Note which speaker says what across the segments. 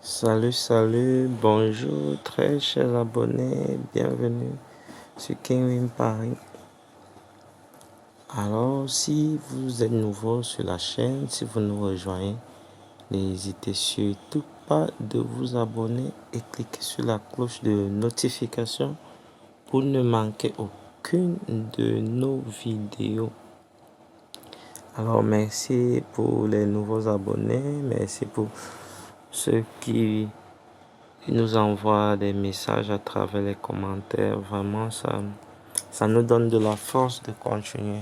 Speaker 1: Salut, bonjour, très chers abonnés, bienvenue sur King Paris. Alors, si vous êtes nouveau sur la chaîne, si vous nous rejoignez, n'hésitez surtout pas de vous abonner et cliquer sur la cloche de notification pour ne manquer aucune de nos vidéos. Alors, merci pour les nouveaux abonnés, merci pour ceux qui nous envoient des messages à travers les commentaires. Vraiment, ça nous donne de la force de continuer.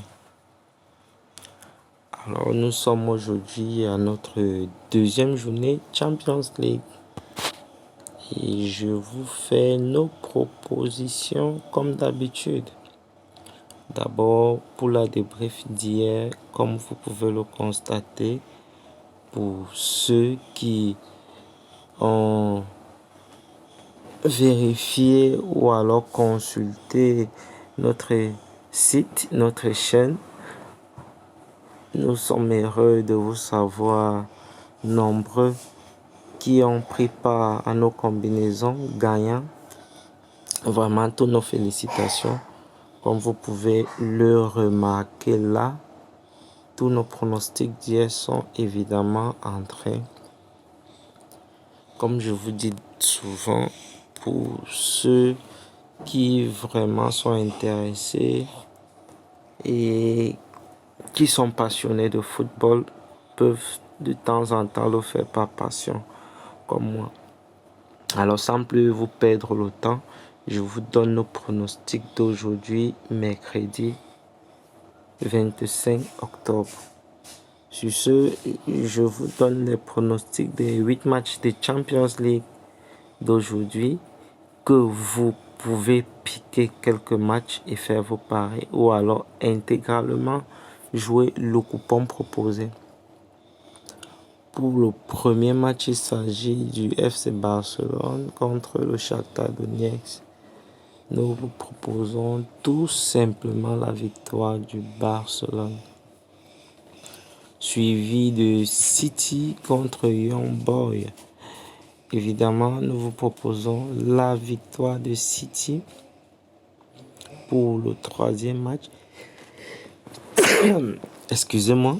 Speaker 1: Alors, nous sommes aujourd'hui à notre deuxième journée Champions League. Et je vous fais nos propositions comme d'habitude. D'abord, pour la débrief d'hier, comme vous pouvez le constater, pour ceux qui ont vérifié ou alors consulter notre site, notre chaîne, nous sommes heureux de vous savoir nombreux qui ont pris part à nos combinaisons gagnant. Vraiment, toutes nos félicitations. Comme vous pouvez le remarquer là, tous nos pronostics d'hier sont évidemment entrés. Comme je vous dis souvent, pour ceux qui vraiment sont intéressés et qui sont passionnés de football peuvent de temps en temps le faire par passion, comme moi. Alors, sans plus vous perdre le temps, je vous donne nos pronostics d'aujourd'hui, mercredi 25 octobre. Sur ce, je vous donne les pronostics des 8 matchs de Champions League d'aujourd'hui, que vous pouvez piquer quelques matchs et faire vos paris, ou alors intégralement jouer le coupon proposé. Pour le premier match, il s'agit du FC Barcelone contre le Shakhtar Donetsk. Nous vous proposons tout simplement la victoire du Barcelone, suivi de City contre Young Boys. Évidemment, nous vous proposons la victoire de City. Pour le troisième match, excusez-moi,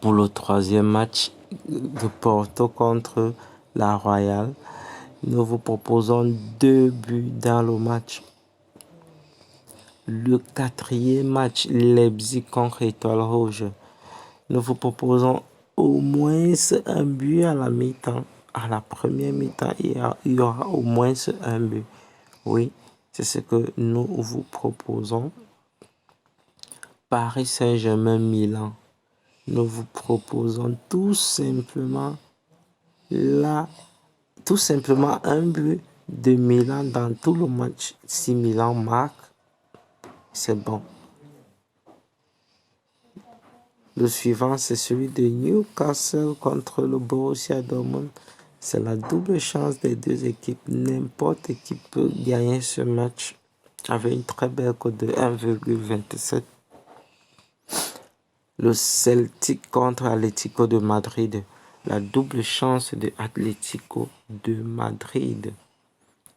Speaker 1: pour le troisième match de Porto contre la Royale, nous vous proposons 2 buts dans le match. Le quatrième match, Leipzig contre Étoile Rouge, nous vous proposons au moins un but à la mi-temps. À la première mi-temps, il y aura au moins un but. Oui, c'est ce que nous vous proposons. Paris Saint-Germain-Milan. Nous vous proposons tout simplement un but de Milan dans tout le match. Si Milan marque, c'est bon. Le suivant, c'est celui de Newcastle contre le Borussia Dortmund. C'est la double chance des deux équipes. N'importe qui peut gagner ce match avec une très belle cote de 1,27. Le Celtic contre Atlético de Madrid. La double chance de Atlético de Madrid.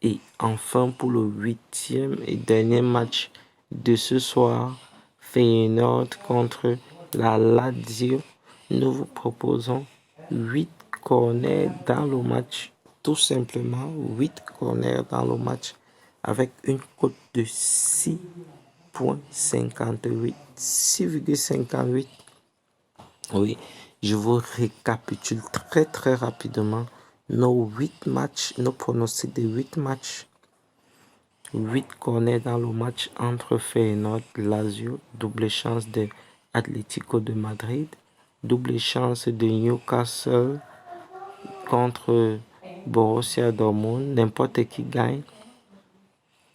Speaker 1: Et enfin, pour le 8e et dernier match de ce soir, Feyenoord contre la Lazio, nous vous proposons 8 corners dans le match. Tout simplement 8 corners dans le match avec une cote de 6,58. 6,58. Oui, je vous récapitule très rapidement nos 8 matchs, nos pronostics de 8 matchs. 8 corners dans le match entre Feyenoord et Lazio, double chance de Atlético de Madrid, double chance de Newcastle contre Borussia Dortmund, n'importe qui gagne.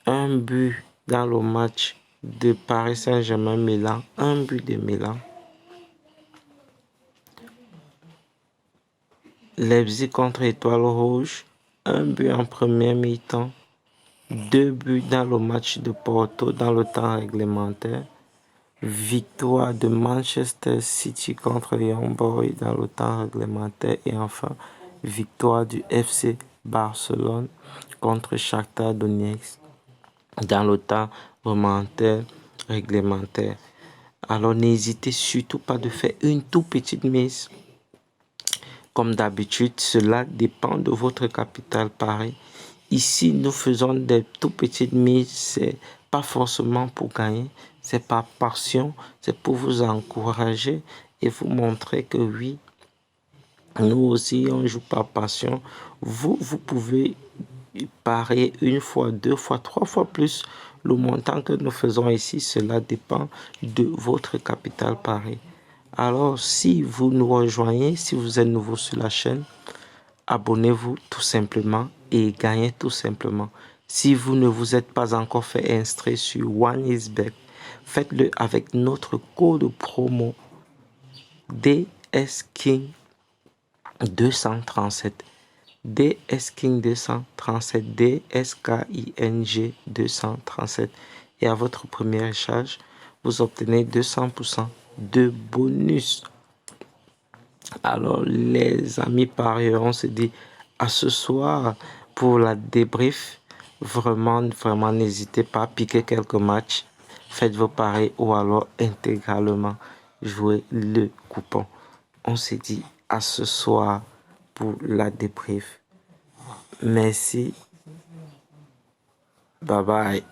Speaker 1: Un but dans le match de Paris Saint-Germain-Milan, un but de Milan. Leipzig contre Étoile Rouge, un but en première mi-temps, 2 buts dans le match de Porto dans le temps réglementaire, victoire de Manchester City contre Young Boys dans le temps réglementaire et enfin victoire du FC Barcelone contre Shakhtar Donetsk dans le temps réglementaire. Alors n'hésitez surtout pas de faire une toute petite mise. Comme d'habitude, cela dépend de votre capital pari. Ici, nous faisons des tout petites mises. C'est pas forcément pour gagner, c'est par passion, c'est pour vous encourager et vous montrer que oui, nous aussi, on joue par passion. Vous pouvez parier une fois, deux fois, trois fois plus le montant que nous faisons ici. Cela dépend de votre capital pari. Alors, si vous nous rejoignez, si vous êtes nouveau sur la chaîne, abonnez-vous tout simplement et gagnez tout simplement. Si vous ne vous êtes pas encore fait inscrire sur OneXBet, faites-le avec notre code promo DSKing 237. DSKing 237. DSKING 237. Et à votre premier charge, vous obtenez 200% de bonus. Alors les amis parieurs, on se dit à ce soir pour la débrief. Vraiment, n'hésitez pas à piquer quelques matchs. Faites vos paris ou alors intégralement jouez le coupon. On se dit à ce soir pour la débrief. Merci. Bye bye.